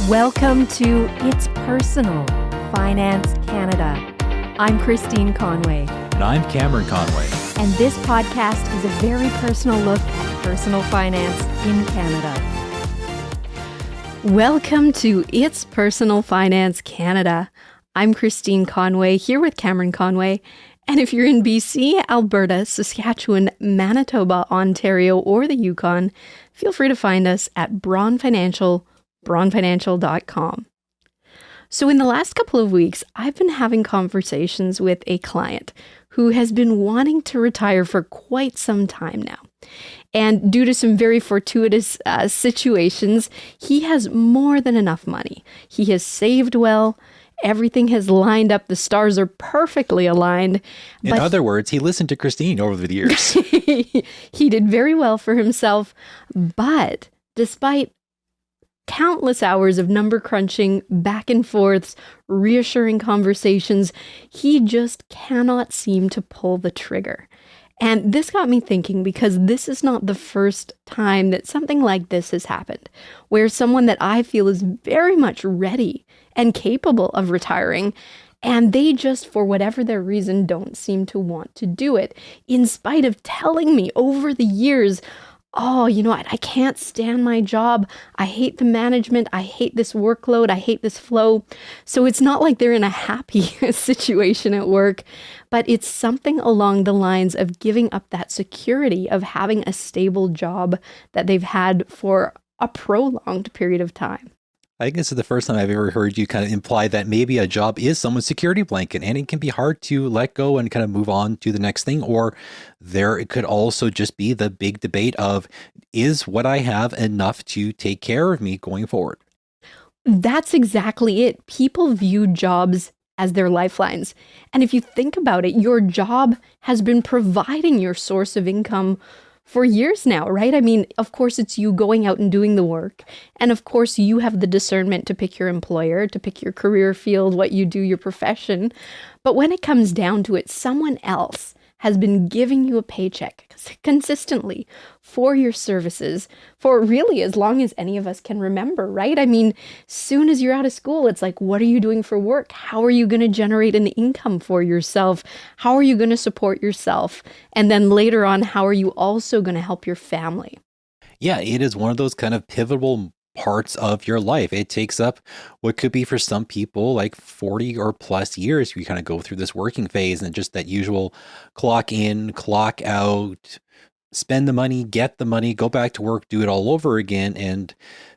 Welcome to It's Personal, Finance Canada. I'm Christine Conway. And I'm Cameron Conway. And this podcast is a very personal look at personal finance in Canada. Welcome to It's Personal Finance Canada. I'm Christine Conway, here with Cameron Conway. And if you're in BC, Alberta, Saskatchewan, Manitoba, Ontario, or the Yukon, feel free to find us at Braun Financial, braunfinancial.com. So in the last couple of weeks, I've been having conversations with a client who has been wanting to retire for quite some time now. And due to some very fortuitous situations, he has more than enough money. He has saved well. Everything has lined up. The stars are perfectly aligned. In other words, he listened to Christine over the years. He did very well for himself. But despite countless hours of number crunching, back and forths, reassuring conversations, he just cannot seem to pull the trigger. And this got me thinking, because this is not the first time that something like this has happened, where someone that I feel is very much ready and capable of retiring, and they just, for whatever their reason, don't seem to want to do it, in spite of telling me over the years, oh, you know what? I can't stand my job. I hate the management. I hate this workload. I hate this flow. So it's not like they're in a happy situation at work, but it's something along the lines of giving up that security of having a stable job that they've had for a prolonged period of time. I think this is the first time I've ever heard you kind of imply that maybe a job is someone's security blanket, and it can be hard to let go and kind of move on to the next thing. Or it could also just be the big debate of, is what I have enough to take care of me going forward? That's exactly it. People view jobs as their lifelines. And if you think about it, your job has been providing your source of income for years now, right? I mean, of course, it's you going out and doing the work. And of course, you have the discernment to pick your employer, to pick your career field, what you do, your profession. But when it comes down to it, someone else has been giving you a paycheck consistently for your services for really as long as any of us can remember, right? I mean, soon as you're out of school, it's like, what are you doing for work? How are you going to generate an income for yourself? How are you going to support yourself? And then later on, how are you also going to help your family? Yeah, it is one of those kind of pivotal parts of your life. It takes up what could be for some people like 40 or plus years. You kind of go through this working phase and just that usual clock in, clock out, spend the money, get the money, go back to work, do it all over again. And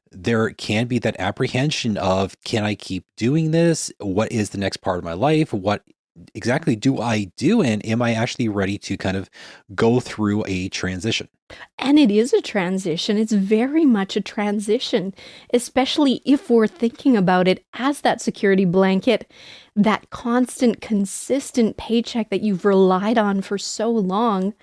there can be that apprehension of, can I keep doing this? What is the next part of my life? What exactly do I do? And am I actually ready to kind of go through a transition? And it is a transition. It's very much a transition, especially if we're thinking about it as that security blanket, that constant, consistent paycheck that you've relied on for so long.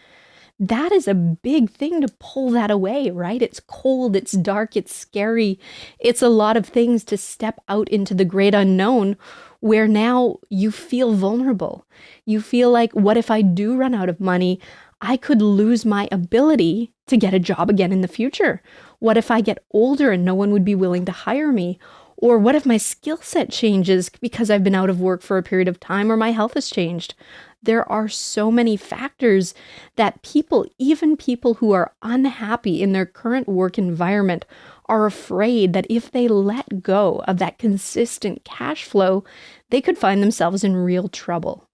That is a big thing to pull that away, right? It's cold, it's dark, it's scary. It's a lot of things to step out into the great unknown, where now you feel vulnerable. You feel like, what if I do run out of money? I could lose my ability to get a job again in the future. What if I get older and no one would be willing to hire me? Or what if my skill set changes because I've been out of work for a period of time, or my health has changed? There are so many factors that people, even people who are unhappy in their current work environment, are afraid that if they let go of that consistent cash flow, they could find themselves in real trouble.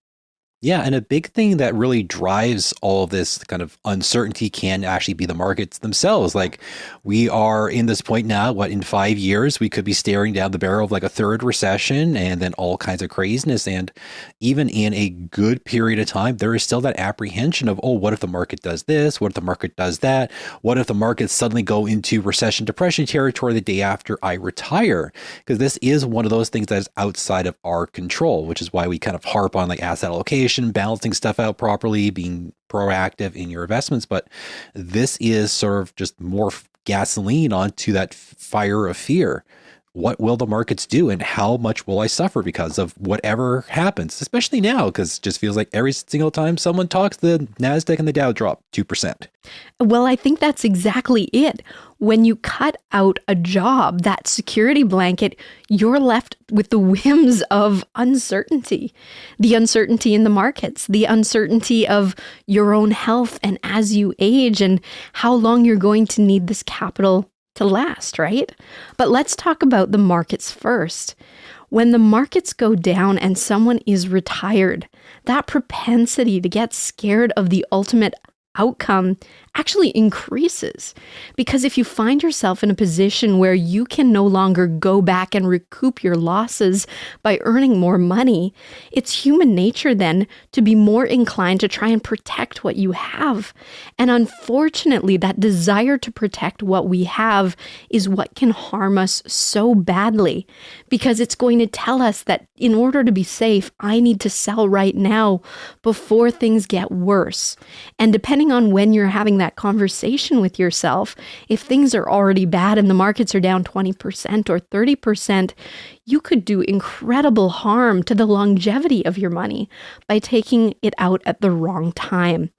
Yeah, and a big thing that really drives all of this kind of uncertainty can actually be the markets themselves. Like, we are in this point now, in 5 years, we could be staring down the barrel of like a third recession and then all kinds of craziness. And even in a good period of time, there is still that apprehension of, oh, what if the market does this? What if the market does that? What if the markets suddenly go into recession, depression territory the day after I retire? Because this is one of those things that is outside of our control, which is why we kind of harp on like asset allocation, balancing stuff out properly, being proactive in your investments. But this is sort of just more gasoline onto that fire of fear. what will the markets do and how much will I suffer because of whatever happens, especially now, because it just feels like every single time someone talks, the NASDAQ and the Dow drop 2%. Well, I think that's exactly it. When you cut out a job, that security blanket, you're left with the whims of uncertainty, the uncertainty in the markets, the uncertainty of your own health and as you age and how long you're going to need this capital to last, right? But let's talk about the markets first. When the markets go down and someone is retired, that propensity to get scared of the ultimate outcome actually increases. Because if you find yourself in a position where you can no longer go back and recoup your losses by earning more money, it's human nature then to be more inclined to try and protect what you have. And unfortunately, that desire to protect what we have is what can harm us so badly, because it's going to tell us that in order to be safe, I need to sell right now before things get worse. And depending on when you're having that conversation with yourself, if things are already bad and the markets are down 20% or 30%, you could do incredible harm to the longevity of your money by taking it out at the wrong time.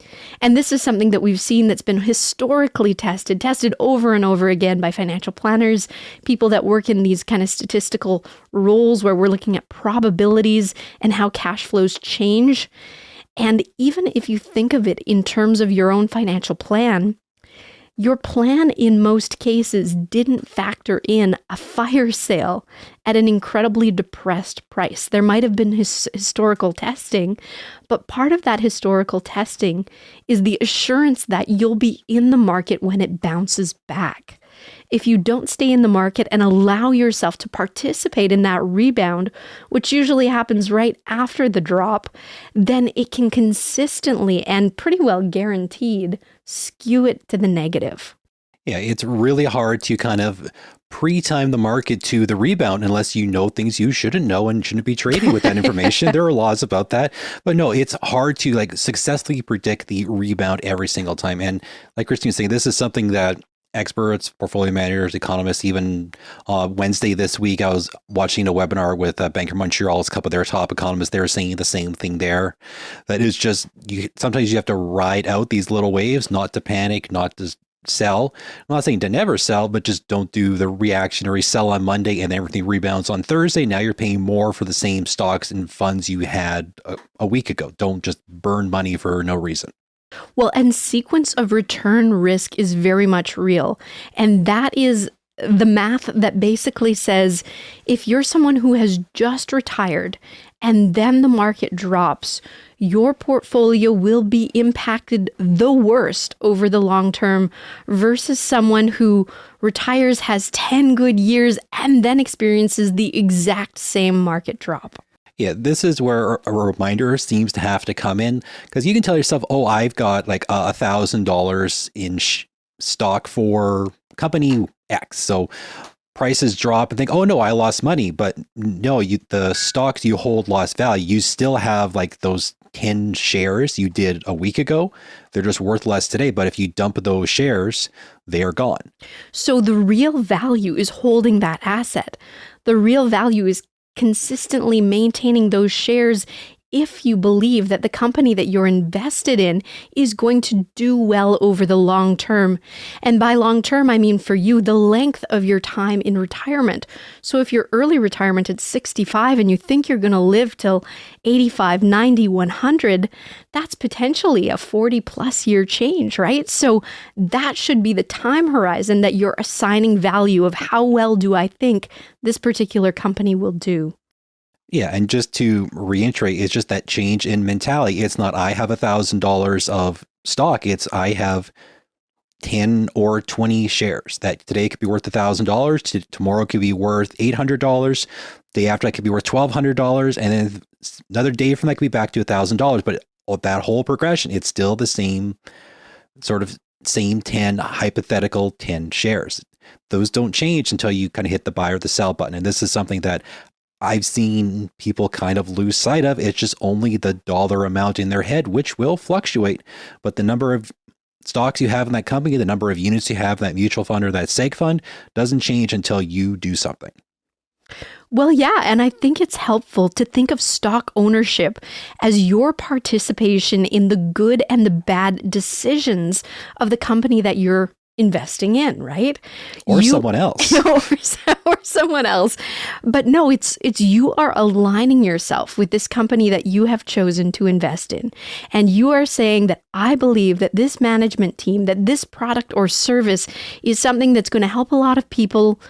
And this is something that we've seen that's been historically tested over and over again by financial planners, people that work in these kind of statistical roles where we're looking at probabilities and how cash flows change. And even if you think of it in terms of your own financial plan, your plan in most cases didn't factor in a fire sale at an incredibly depressed price. There might have been historical testing, but part of that historical testing is the assurance that you'll be in the market when it bounces back. If you don't stay in the market and allow yourself to participate in that rebound, which usually happens right after the drop, then it can consistently and pretty well guaranteed skew it to the negative. Yeah, it's really hard to kind of pre-time the market to the rebound unless you know things you shouldn't know and shouldn't be trading with that information. There are laws about that. But no, it's hard to like successfully predict the rebound every single time. And like Christine was saying, this is something that experts, portfolio managers, economists, even Wednesday this week, I was watching a webinar with Bank of Montreal's, a couple of their top economists. They were saying the same thing there. That is just, sometimes you have to ride out these little waves, not to panic, not to sell. I'm not saying to never sell, but just don't do the reactionary sell on Monday and everything rebounds on Thursday. Now you're paying more for the same stocks and funds you had a week ago. Don't just burn money for no reason. Well, and sequence of return risk is very much real. And that is the math that basically says if you're someone who has just retired and then the market drops, your portfolio will be impacted the worst over the long term versus someone who retires, has 10 good years, and then experiences the exact same market drop. Yeah, this is where a reminder seems to have to come in, because you can tell yourself, oh, I've got like $1,000 in stock for company X. So prices drop and think, oh no, I lost money. But no, the stocks you hold lost value. You still have like those 10 shares you did a week ago. They're just worth less today. But if you dump those shares, they are gone. So the real value is holding that asset. The real value is consistently maintaining those shares if you believe that the company that you're invested in is going to do well over the long term. And by long term, I mean for you, the length of your time in retirement. So if you're early retirement at 65 and you think you're going to live till 85, 90, 100, that's potentially a 40 plus year change, right? So that should be the time horizon that you're assigning value of how well do I think this particular company will do. Yeah, and just to reiterate, it's just that change in mentality. It's not I have $1,000 of stock. It's I have 10 or 20 shares that today could be worth $1,000. Tomorrow could be worth $800. Day after that could be worth $1,200, and then another day from that could be back to $1,000. But that whole progression, it's still the same sort of same 10 hypothetical 10 shares. Those don't change until you kind of hit the buy or the sell button. And this is something that I've seen people kind of lose sight of. It's just only the dollar amount in their head, which will fluctuate. But the number of stocks you have in that company, the number of units you have in that mutual fund or that seg fund doesn't change until you do something. Well, yeah, and I think it's helpful to think of stock ownership as your participation in the good and the bad decisions of the company that you're investing in, right? Or You someone else. or someone else. But no, it's you are aligning yourself with this company that you have chosen to invest in. And you are saying that I believe that this management team, that this product or service is something that's going to help a lot of people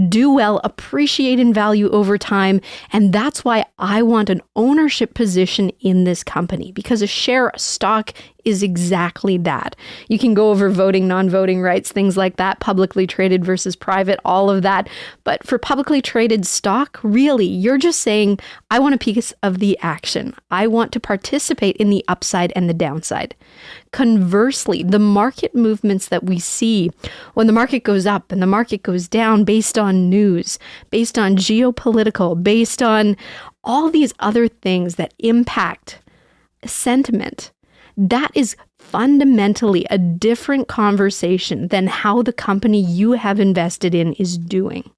do well, appreciate and value over time. And that's why I want an ownership position in this company, because a share, a stock is exactly that. You can go over voting, non-voting rights, things like that, publicly traded versus private, all of that. But for publicly traded stock, really, you're just saying, I want a piece of the action. I want to participate in the upside and the downside. Conversely, the market movements that we see when the market goes up and the market goes down based on news, based on geopolitical, based on all these other things that impact sentiment, that is fundamentally a different conversation than how the company you have invested in is doing.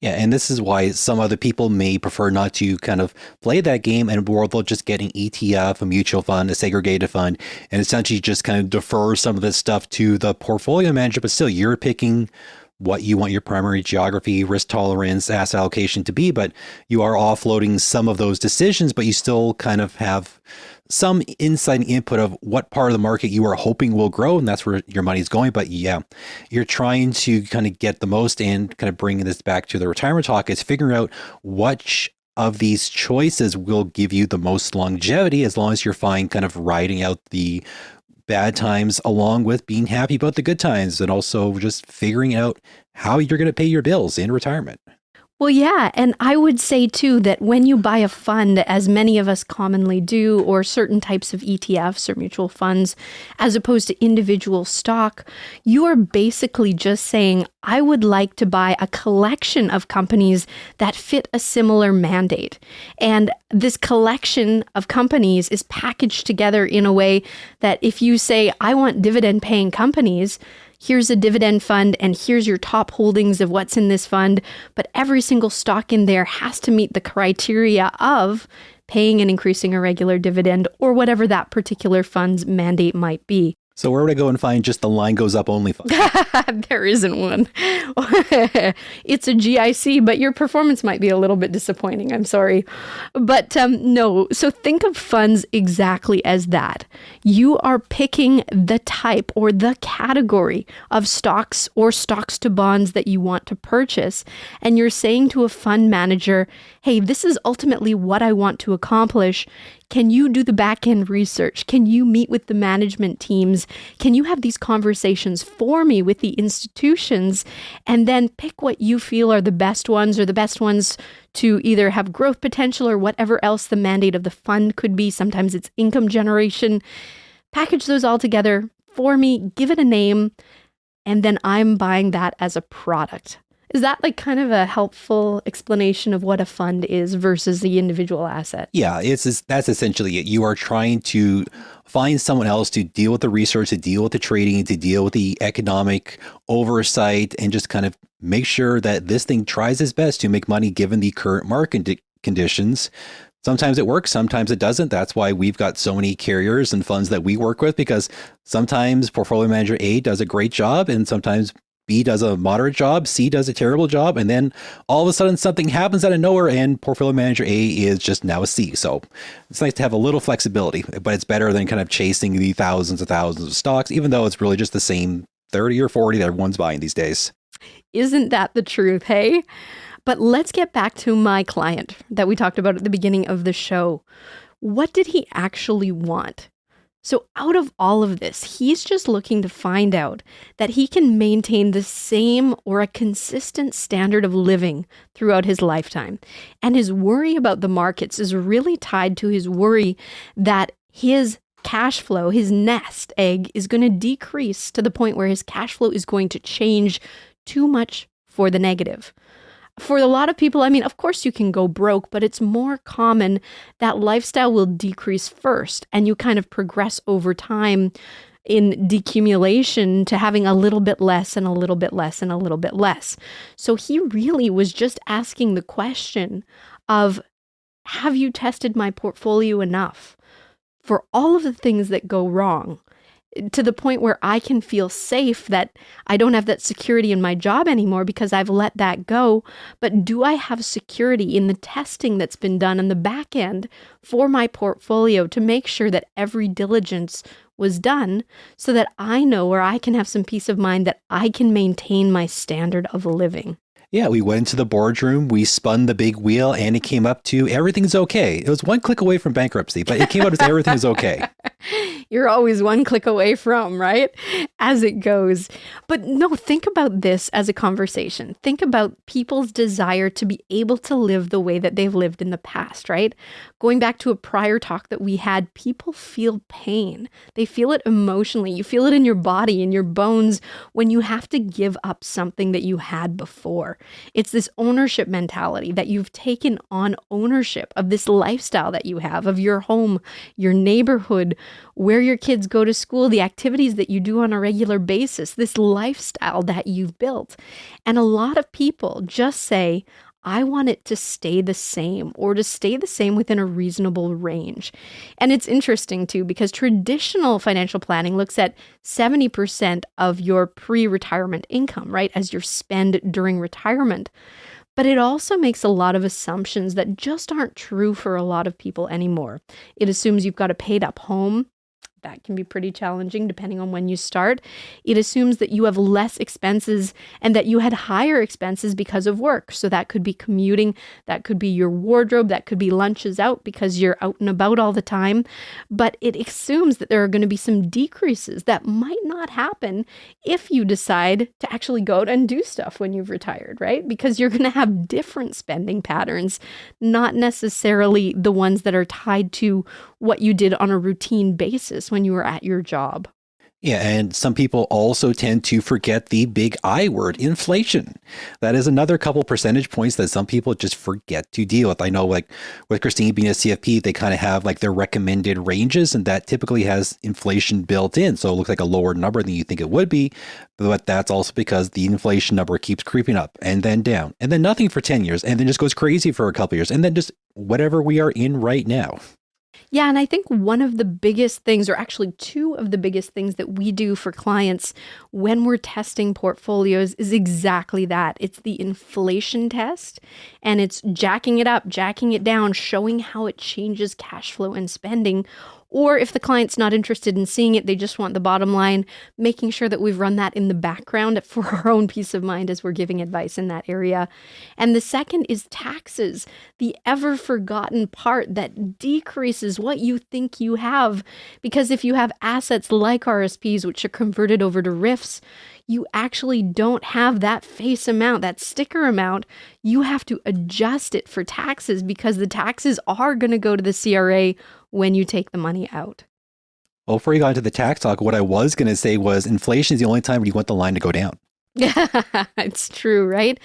Yeah, and this is why some other people may prefer not to kind of play that game, and or they'll just get an ETF, a mutual fund, a segregated fund, and essentially just kind of defer some of this stuff to the portfolio manager. But still, you're picking what you want your primary geography, risk tolerance, asset allocation to be, but you are offloading some of those decisions, but you still kind of have some insight and input of what part of the market you are hoping will grow, and that's where your money's going. But yeah, you're trying to kind of get the most, and kind of bringing this back to the retirement talk, is figuring out which of these choices will give you the most longevity, as long as you're fine kind of riding out the bad times along with being happy about the good times, and also just figuring out how you're going to pay your bills in retirement. Well, yeah. And I would say, too, that when you buy a fund, as many of us commonly do, or certain types of ETFs or mutual funds, as opposed to individual stock, you are basically just saying, I would like to buy a collection of companies that fit a similar mandate. And this collection of companies is packaged together in a way that if you say, I want dividend paying companies, here's a dividend fund and here's your top holdings of what's in this fund, but every single stock in there has to meet the criteria of paying and increasing a regular dividend, or whatever that particular fund's mandate might be. So where would I go and find just the line goes up only fund? There isn't one. It's a GIC, but your performance might be a little bit disappointing. I'm sorry. But no, so think of funds exactly as that. You are picking the type or the category of stocks or stocks to bonds that you want to purchase. And you're saying to a fund manager, hey, this is ultimately what I want to accomplish. Can you do the back end research? Can you meet with the management teams? Can you have these conversations for me with the institutions, and then pick what you feel are the best ones, or the best ones to either have growth potential or whatever else the mandate of the fund could be. Sometimes it's income generation. Package those all together for me, give it a name, and then I'm buying that as a product. Is that like kind of a helpful explanation of what a fund is versus the individual asset? Yeah, that's essentially it. You are trying to find someone else to deal with the research, to deal with the trading, to deal with the economic oversight, and just kind of make sure that this thing tries its best to make money given the current market conditions. Sometimes it works, sometimes it doesn't. That's why we've got so many carriers and funds that we work with, because sometimes portfolio manager A does a great job, and sometimes B does a moderate job, C does a terrible job, and then all of a sudden something happens out of nowhere and portfolio manager A is just now a C. So it's nice to have a little flexibility, but it's better than kind of chasing the thousands of stocks, even though it's really just the same 30 or 40 that everyone's buying these days. Isn't that the truth, hey? But let's get back to my client that we talked about at the beginning of the show. What did he actually want? So out of all of this, he's just looking to find out that he can maintain the same or a consistent standard of living throughout his lifetime. And his worry about the markets is really tied to his worry that his cash flow, his nest egg, is going to decrease to the point where his cash flow is going to change too much for the negative. For a lot of people, I mean, of course you can go broke, but it's more common that lifestyle will decrease first and you kind of progress over time in decumulation to having a little bit less and a little bit less and a little bit less. So he really was just asking the question of, have you tested my portfolio enough for all of the things that go wrong, to the point where I can feel safe that I don't have that security in my job anymore because I've let that go. But do I have security in the testing that's been done on the back end for my portfolio to make sure that every diligence was done so that I know, or I can have some peace of mind that I can maintain my standard of living? Yeah, we went into the boardroom, we spun the big wheel, and it came up to everything's okay. It was one click away from bankruptcy, but it came out as everything's okay. You're always one click away from, right? As it goes. But no, think about this as a conversation. Think about people's desire to be able to live the way that they've lived in the past, right? Going back to a prior talk that we had, people feel pain. They feel it emotionally. You feel it in your body, in your bones, when you have to give up something that you had before. It's this ownership mentality that you've taken on ownership of this lifestyle that you have, of your home, your neighborhood, where your kids go to school, the activities that you do on a regular basis, this lifestyle that you've built. And a lot of people just say, I want it to stay the same, or to stay the same within a reasonable range. And it's interesting too, because traditional financial planning looks at 70% of your pre-retirement income, right, as your spend during retirement. But it also makes a lot of assumptions that just aren't true for a lot of people anymore. It assumes you've got a paid up home. That can be pretty challenging depending on when you start. It assumes that you have less expenses and that you had higher expenses because of work. So that could be commuting, that could be your wardrobe, that could be lunches out because you're out and about all the time. But it assumes that there are going to be some decreases that might not happen if you decide to actually go out and do stuff when you've retired, right? Because you're going to have different spending patterns, not necessarily the ones that are tied to what you did on a routine basis when you were at your job. Yeah, and some people also tend to forget the big I word, inflation. That is another couple percentage points that some people just forget to deal with. I know, like with Christine being a CFP, they kind of have like their recommended ranges, and that typically has inflation built in. So it looks like a lower number than you think it would be. But that's also because the inflation number keeps creeping up and then down and then nothing for 10 years and then just goes crazy for a couple years and then just whatever we are in right now. Yeah, and I think one of the biggest things, or actually two of the biggest things that we do for clients when we're testing portfolios is exactly that. It's the inflation test, and it's jacking it up, jacking it down, showing how it changes cash flow and spending. Or if the client's not interested in seeing it, they just want the bottom line, making sure that we've run that in the background for our own peace of mind as we're giving advice in that area. And the second is taxes, the ever forgotten part that decreases what you think you have. Because if you have assets like RSPs, which are converted over to RIFs, you actually don't have that face amount, that sticker amount. You have to adjust it for taxes because the taxes are going to go to the CRA when you take the money out. Well, before you got into the tax talk, what I was going to say was inflation is the only time where you want the line to go down. It's true, right?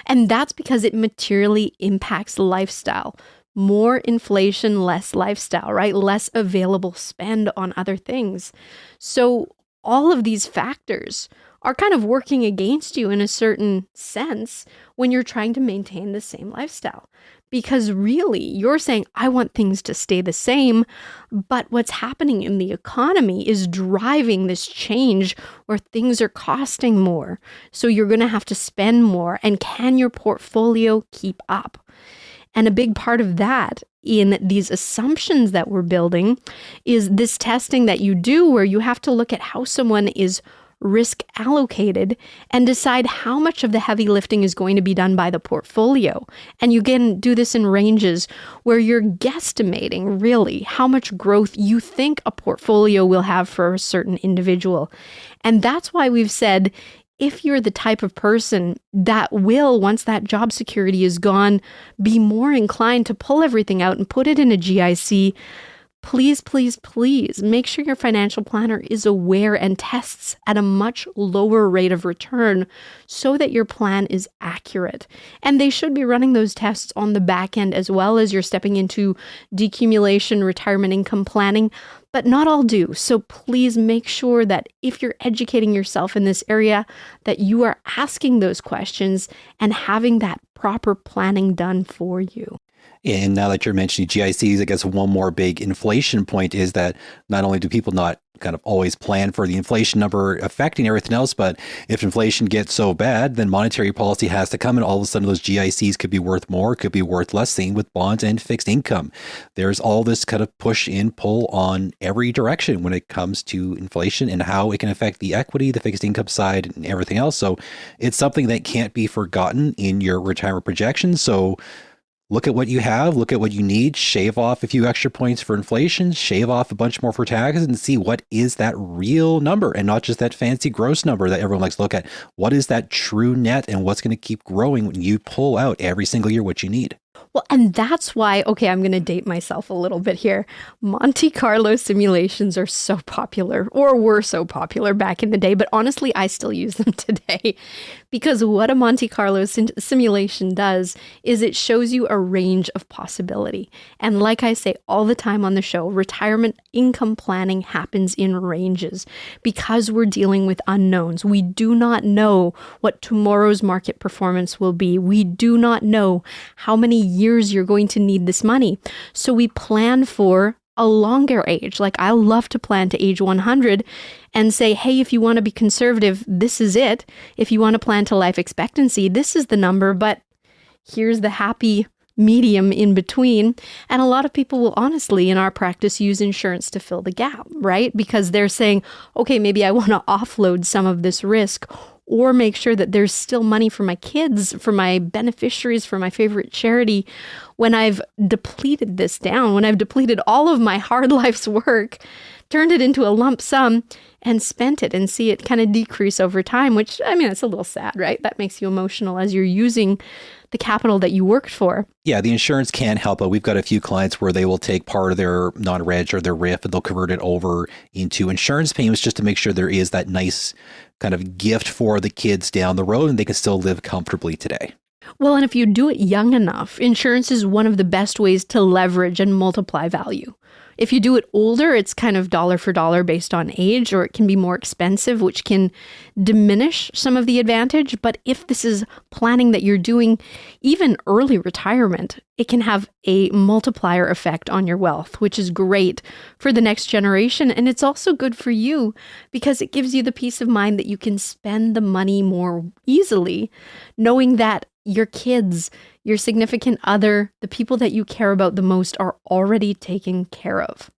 And that's because it materially impacts lifestyle. More inflation, less lifestyle, right? Less available spend on other things. So all of these factors are kind of working against you in a certain sense when you're trying to maintain the same lifestyle. Because really, you're saying, I want things to stay the same, but what's happening in the economy is driving this change where things are costing more. So you're going to have to spend more. And can your portfolio keep up? And a big part of that in these assumptions that we're building is this testing that you do where you have to look at how someone is risk allocated and decide how much of the heavy lifting is going to be done by the portfolio. And you can do this in ranges where you're guesstimating really how much growth you think a portfolio will have for a certain individual. And that's why we've said, if you're the type of person that will, once that job security is gone, be more inclined to pull everything out and put it in a GIC, Please, please, please make sure your financial planner is aware and tests at a much lower rate of return so that your plan is accurate. And they should be running those tests on the back end as well as you're stepping into decumulation, retirement income planning, but not all do. So please make sure that if you're educating yourself in this area, that you are asking those questions and having that proper planning done for you. And now that you're mentioning GICs, I guess one more big inflation point is that not only do people not kind of always plan for the inflation number affecting everything else, but if inflation gets so bad, then monetary policy has to come and all of a sudden those GICs could be worth more, could be worth less, same with bonds and fixed income. There's all this kind of push and pull on every direction when it comes to inflation and how it can affect the equity, the fixed income side and everything else. So it's something that can't be forgotten in your retirement projections. So look at what you have, look at what you need, shave off a few extra points for inflation, shave off a bunch more for taxes, and see what is that real number and not just that fancy gross number that everyone likes to look at. What is that true net and what's going to keep growing when you pull out every single year what you need? Well, and that's why, okay, I'm going to date myself a little bit here. Monte Carlo simulations are so popular, or were so popular back in the day, but honestly, I still use them today. Because what a Monte Carlo simulation does is it shows you a range of possibility. And like I say all the time on the show, retirement income planning happens in ranges because we're dealing with unknowns. We do not know what tomorrow's market performance will be. We do not know how many years you're going to need this money. So we plan for a longer age. Like I love to plan to age 100 and say, hey, if you want to be conservative, this is it. If you want to plan to life expectancy, this is the number, but here's the happy medium in between. And a lot of people will honestly, in our practice, use insurance to fill the gap, right? Because they're saying, okay, maybe I want to offload some of this risk or make sure that there's still money for my kids, for my beneficiaries, for my favorite charity. When I've depleted this down, when I've depleted all of my hard life's work, turned it into a lump sum and spent it and see it kind of decrease over time, which, I mean, it's a little sad, right? That makes you emotional as you're using the capital that you worked for. Yeah, the insurance can help, but we've got a few clients where they will take part of their non-reg or their RIF and they'll convert it over into insurance payments just to make sure there is that nice kind of gift for the kids down the road and they can still live comfortably today. Well, and if you do it young enough, insurance is one of the best ways to leverage and multiply value. If you do it older, it's kind of dollar for dollar based on age, or it can be more expensive, which can diminish some of the advantage. But if this is planning that you're doing even early retirement, it can have a multiplier effect on your wealth, which is great for the next generation. And it's also good for you because it gives you the peace of mind that you can spend the money more easily, knowing that your kids, your significant other, the people that you care about the most are already taken care of.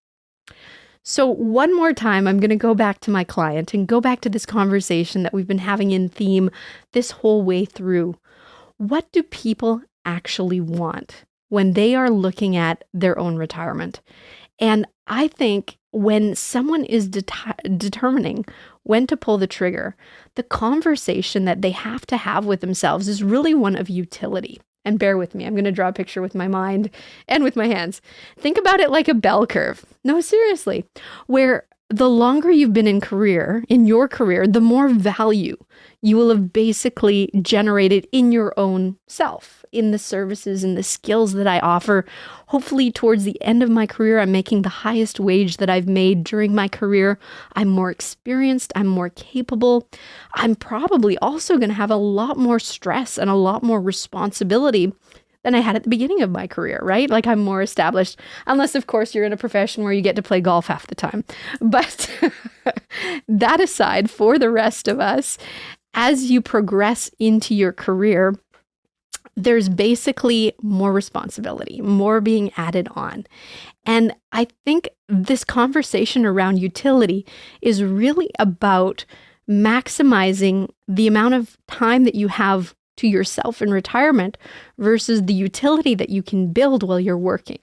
So one more time, I'm going to go back to my client and go back to this conversation that we've been having in theme this whole way through. What do people actually want when they are looking at their own retirement? And I think when someone is determining when to pull the trigger, the conversation that they have to have with themselves is really one of utility. And bear with me, I'm going to draw a picture with my mind and with my hands. Think about it like a bell curve. No, seriously, where the longer you've been in your career, the more value you will have basically generated in your own self, in the services and the skills that I offer. Hopefully towards the end of my career, I'm making the highest wage that I've made during my career. I'm more experienced. I'm more capable. I'm probably also going to have a lot more stress and a lot more responsibility than I had at the beginning of my career, right? Like I'm more established, unless of course you're in a profession where you get to play golf half the time. But that aside, for the rest of us, as you progress into your career, there's basically more responsibility, more being added on. And I think this conversation around utility is really about maximizing the amount of time that you have to yourself in retirement versus the utility that you can build while you're working.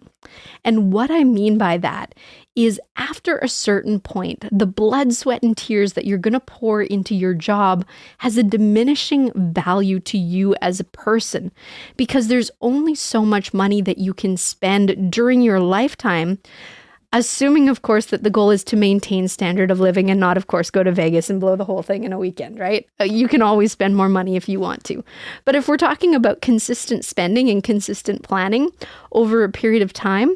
And what I mean by that is after a certain point, the blood, sweat, and tears that you're going to pour into your job has a diminishing value to you as a person because there's only so much money that you can spend during your lifetime Assuming, of course, that the goal is to maintain standard of living and not, of course, go to Vegas and blow the whole thing in a weekend, right? You can always spend more money if you want to. But if we're talking about consistent spending and consistent planning over a period of time,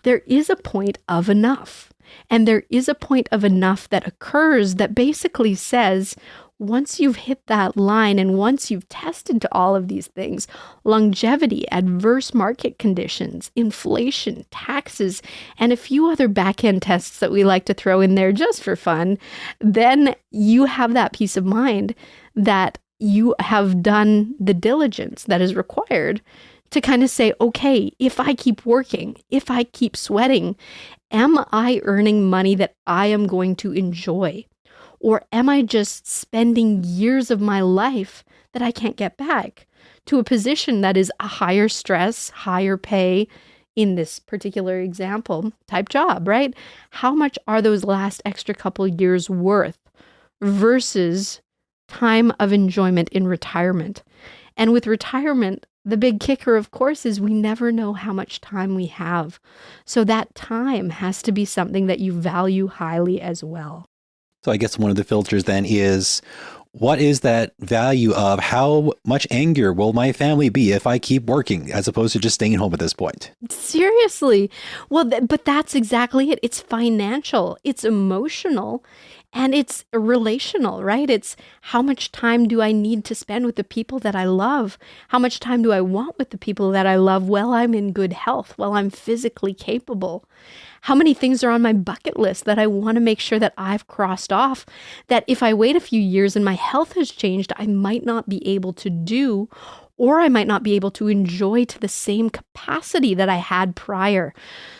there is a point of enough. And there is a point of enough that occurs that basically says, once you've hit that line and once you've tested to all of these things, longevity, adverse market conditions, inflation, taxes, and a few other back-end tests that we like to throw in there just for fun, then you have that peace of mind that you have done the diligence that is required to kind of say, okay, if I keep working, if I keep sweating, am I earning money that I am going to enjoy? Or am I just spending years of my life that I can't get back to a position that is a higher stress, higher pay, in this particular example, type job, right? How much are those last extra couple years worth versus time of enjoyment in retirement? And with retirement, the big kicker, of course, is we never know how much time we have. So that time has to be something that you value highly as well. So I guess one of the filters then is, what is that value of how much anger will my family be if I keep working as opposed to just staying home at this point? Seriously. Well, but that's exactly it. It's financial, it's emotional, and it's relational, right? It's how much time do I need to spend with the people that I love? How much time do I want with the people that I love while I'm in good health, while I'm physically capable? How many things are on my bucket list that I want to make sure that I've crossed off, that if I wait a few years and my health has changed, I might not be able to do, or I might not be able to enjoy to the same capacity that I had prior.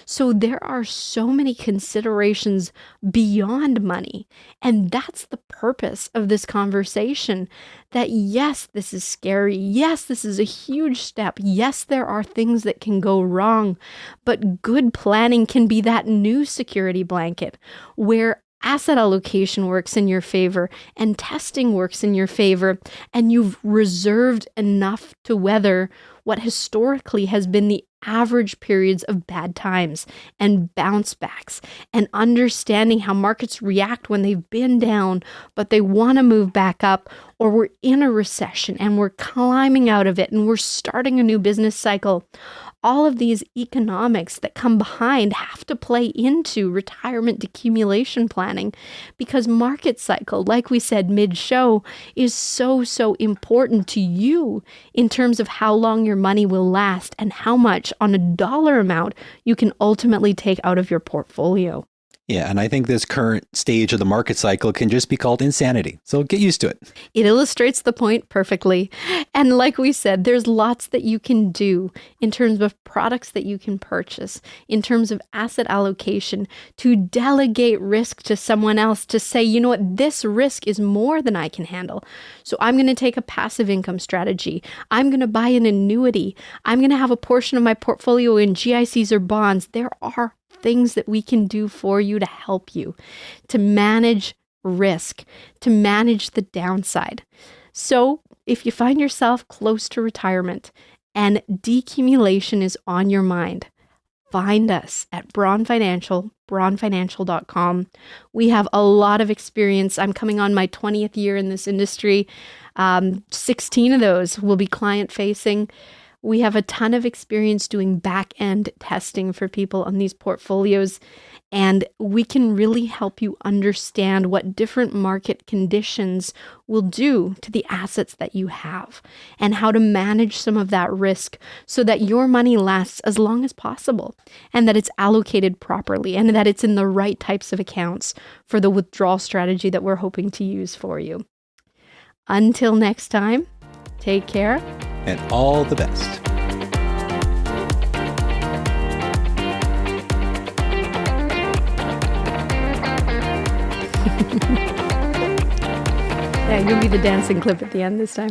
So there are so many considerations beyond money. And that's the purpose of this conversation, that yes, this is scary. Yes, this is a huge step. Yes, there are things that can go wrong, but good planning can be that new security blanket where asset allocation works in your favor and testing works in your favor, and you've reserved enough to weather what historically has been the average periods of bad times and bounce backs, and understanding how markets react when they've been down, but they want to move back up, or we're in a recession and we're climbing out of it and we're starting a new business cycle. All of these economics that come behind have to play into retirement accumulation planning, because market cycle, like we said mid-show, is so important to you in terms of how long your money will last and how much on a dollar amount you can ultimately take out of your portfolio. Yeah, and I think this current stage of the market cycle can just be called insanity. So get used to it. It illustrates the point perfectly. And like we said, there's lots that you can do in terms of products that you can purchase, in terms of asset allocation, to delegate risk to someone else, to say, you know what, this risk is more than I can handle. So I'm going to take a passive income strategy. I'm going to buy an annuity. I'm going to have a portion of my portfolio in GICs or bonds. There are things that we can do for you to help you to manage risk, to manage the downside. So if you find yourself close to retirement and decumulation is on your mind, find us at Braun Financial, braunfinancial.com. We have a lot of experience. I'm coming on my 20th year in this industry. 16 of those will be client facing. We have a ton of experience doing back-end testing for people on these portfolios, and we can really help you understand what different market conditions will do to the assets that you have and how to manage some of that risk so that your money lasts as long as possible and that it's allocated properly and that it's in the right types of accounts for the withdrawal strategy that we're hoping to use for you. Until next time, take care. And all the best. Yeah, you'll be the dancing clip at the end this time.